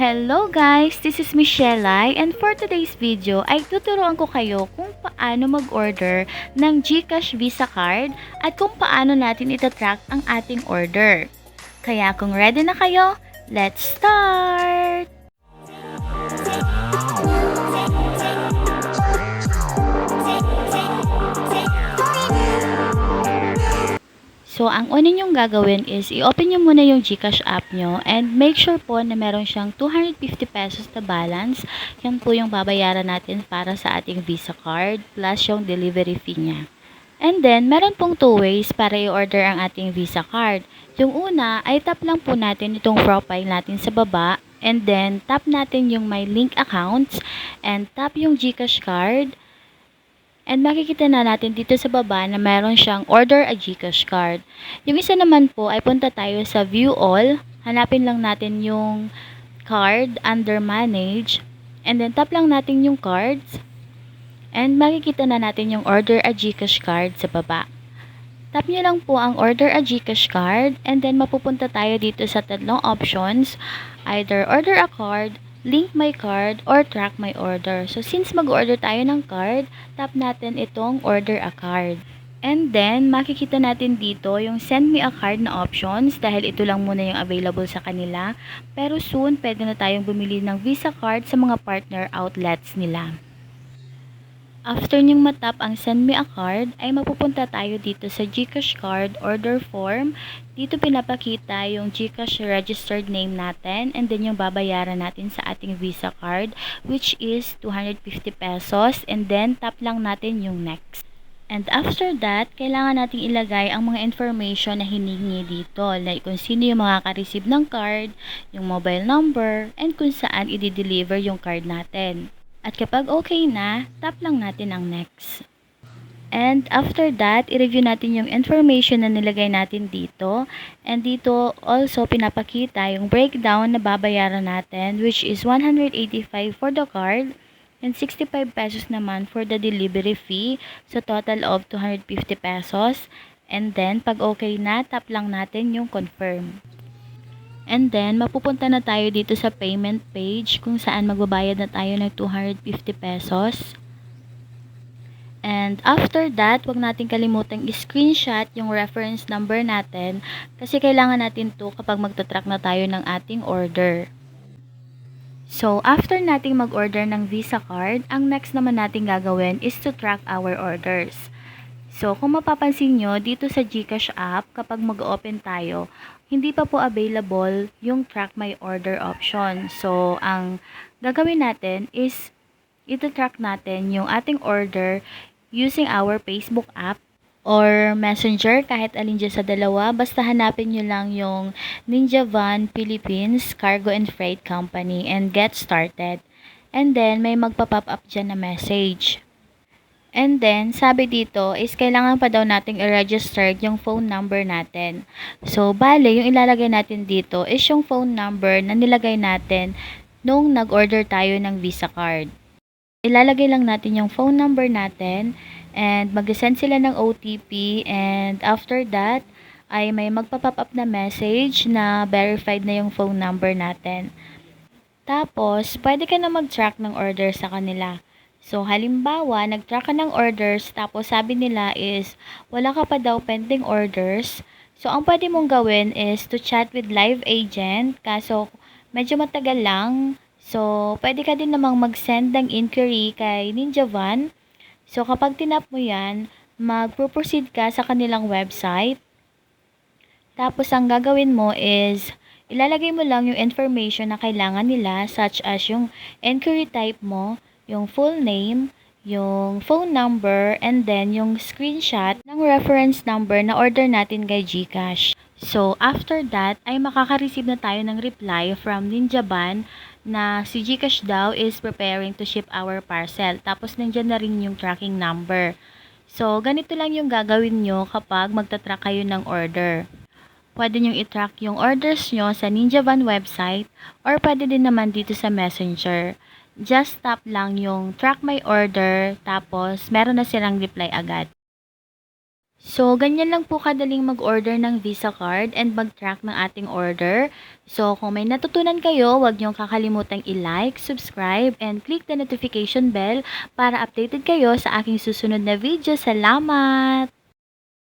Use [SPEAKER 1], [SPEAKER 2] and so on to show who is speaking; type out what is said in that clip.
[SPEAKER 1] Hello guys! This is Michelle and for today's video ay tuturuan ko kayo kung paano mag-order ng GCash Visa Card at kung paano natin itatrack ang ating order. Kaya kung ready na kayo, let's start! So, ang una nyong gagawin is i-open nyo muna yung GCash app nyo and make sure po na meron siyang 250 pesos na balance. Yan po yung babayaran natin para sa ating Visa card plus yung delivery fee niya. And then, meron pong two ways para i-order ang ating Visa card. Yung una ay tap lang po natin itong profile natin sa baba and then tap natin yung my link accounts and tap yung GCash card. And makikita na natin dito sa baba na meron siyang order a GCash card. Yung isa naman po ay punta tayo sa view all. Hanapin lang natin yung card under manage. And then tap lang natin yung cards. And makikita na natin yung order a GCash card sa baba. Tap nyo lang po ang order a GCash card. And then mapupunta tayo dito sa tatlong options. Either order a card, link my card, or track my order. So, since mag-order tayo ng card, tap natin itong order a card. And then, makikita natin dito yung send me a card na options dahil ito lang muna yung available sa kanila. Pero soon, pwede na tayong bumili ng Visa card sa mga partner outlets nila. After nyong matap ang send me a card, ay mapupunta tayo dito sa GCash card order form. Dito pinapakita yung GCash registered name natin and then yung babayaran natin sa ating Visa card which is 250 pesos and then tap lang natin yung next. And after that, kailangan nating ilagay ang mga information na hiningi dito like kung sino yung makaka-receive ng card, yung mobile number, and kung saan i-deliver yung card natin. At kapag okay na, tap lang natin ang next. And after that, i-review natin yung information na nilagay natin dito. And dito also pinapakita yung breakdown na babayaran natin which is 185 for the card and 65 pesos naman for the delivery fee. So total of 250 pesos. And then pag okay na, tap lang natin yung confirm. And then, mapupunta na tayo dito sa payment page kung saan magbabayad na tayo ng 250 pesos. And after that, wag natin kalimutang i-screenshot yung reference number natin kasi kailangan natin to kapag magta-track na tayo ng ating order. So, after nating mag-order ng Visa card, ang next naman natin gagawin is to track our orders. So, kung mapapansin nyo, dito sa GCash app, kapag mag-open tayo, hindi pa po available yung track my order option. So, ang gagawin natin is ito-track natin yung ating order using our Facebook app or Messenger, kahit alin dyan sa dalawa. Basta hanapin nyo lang yung Ninja Van Philippines Cargo and Freight Company and get started. And then, may magpa-pop up dyan na message. And then, sabi dito is kailangan pa daw nating i-register yung phone number natin. So, bale, yung ilalagay natin dito is yung phone number na nilagay natin nung nag-order tayo ng Visa card. Ilalagay lang natin yung phone number natin and mag-send sila ng OTP and after that, ay may magpa-pop up na message na verified na yung phone number natin. Tapos, pwede ka na mag-track ng order sa kanila. So, halimbawa, nag-track ka ng orders, tapos sabi nila is, wala ka pa daw pending orders. So, ang pwede mong gawin is to chat with live agent, kaso medyo matagal lang. So, pwede ka din namang mag-send ng inquiry kay Ninja Van. So, kapag tinap mo yan, mag-proceed ka sa kanilang website. Tapos, ang gagawin mo is, ilalagay mo lang yung information na kailangan nila, such as yung inquiry type mo, yung full name, yung phone number, and then yung screenshot ng reference number na order natin kay GCash. So, after that, ay makaka-receive na tayo ng reply from Ninja Van na si GCash daw is preparing to ship our parcel. Tapos, nandiyan na rin yung tracking number. So, ganito lang yung gagawin nyo kapag magta-track kayo ng order. Pwede nyo i-track yung orders nyo sa Ninja Van website or pwede din naman dito sa Messenger. Just tap lang yung track my order tapos meron na silang reply agad. So, ganyan lang po kadaling mag-order ng Visa card and mag-track ng ating order. So, kung may natutunan kayo, huwag niyong kakalimutang i-like, subscribe, and click the notification bell para updated kayo sa aking susunod na video. Salamat!